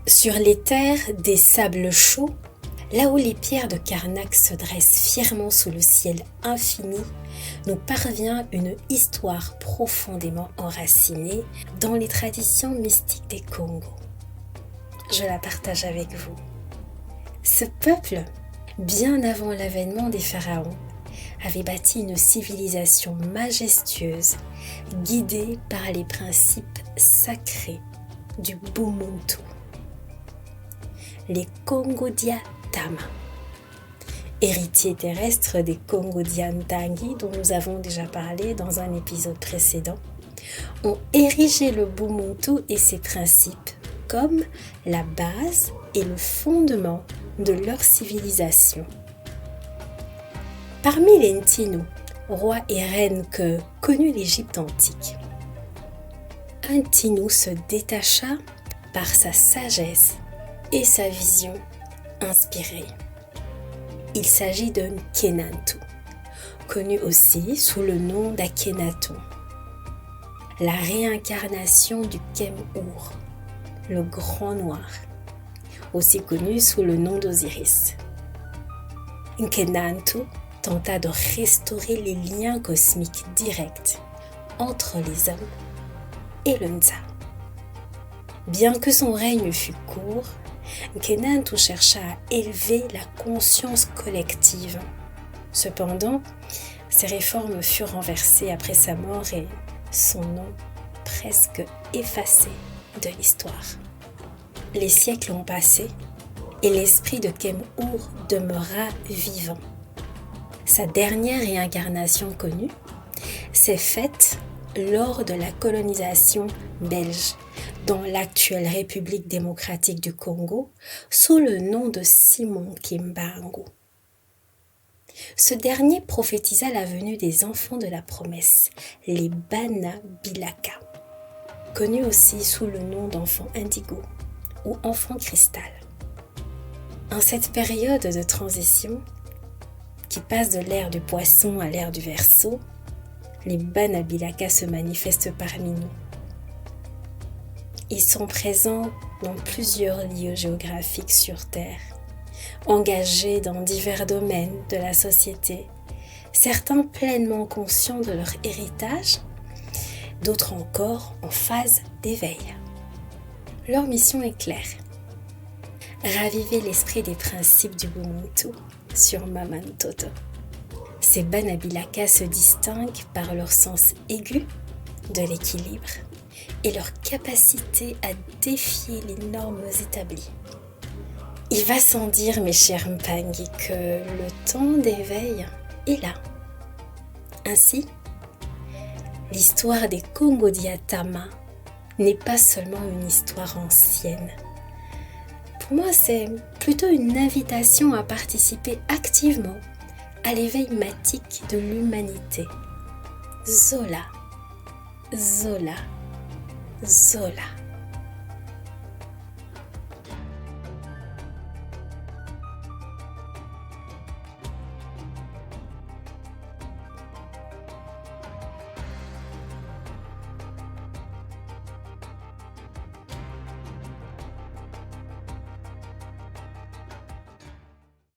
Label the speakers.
Speaker 1: Sur les terres des sables chauds, là où les pierres de Karnak se dressent fièrement sous le ciel infini, nous parvient une histoire profondément enracinée dans les traditions mystiques des Congo. Je la partage avec vous. Ce peuple, bien avant l'avènement des pharaons, avait bâti une civilisation majestueuse, guidée par les principes sacrés du Bumuntu. Les Kongo-Dia-Tama, héritiers terrestres des Kongo-Dia-Ntangi dont nous avons déjà parlé dans un épisode précédent, ont érigé le Bumuntu et ses principes comme la base et le fondement de leur civilisation. Parmi les Ntinu, rois et reines que connut l'Égypte antique, un Ntinu se détacha par sa sagesse et sa vision inspirée. Il s'agit de Nkenantou, connu aussi sous le nom d'Akhenaton, la réincarnation du Khemour, le grand noir, aussi connu sous le nom d'Osiris. Nkenantou tenta de restaurer les liens cosmiques directs entre les hommes et le Nza. Bien que son règne fût court, Nkenantou chercha à élever la conscience collective. Cependant, ses réformes furent renversées après sa mort et son nom presque effacé de l'histoire. Les siècles ont passé et l'esprit de Khemour demeura vivant. Sa dernière réincarnation connue s'est faite lors de la colonisation belge dans l'actuelle République démocratique du Congo sous le nom de Simon Kimbangu. Ce dernier prophétisa la venue des enfants de la promesse, les Bana Bilaka, connus aussi sous le nom d'enfants indigo ou enfants cristal. En cette période de transition, qui passe de l'ère du poisson à l'ère du Verseau, les Bana Bilaka se manifestent parmi nous. Ils sont présents dans plusieurs lieux géographiques sur Terre, engagés dans divers domaines de la société, certains pleinement conscients de leur héritage, d'autres encore en phase d'éveil. Leur mission est claire: raviver l'esprit des principes du Bumuntu sur Mamantoto. Ces Bana Bilaka se distinguent par leur sens aigu de l'équilibre et leur capacité à défier les normes établies. Il va sans dire, mes chers Mpangi, que le temps d'éveil est là. Ainsi, l'histoire des Kongo-Dia-Tama n'est pas seulement une histoire ancienne. Pour moi, c'est plutôt une invitation à participer activement à l'éveil matique de l'humanité. Zola, Zola, Zola.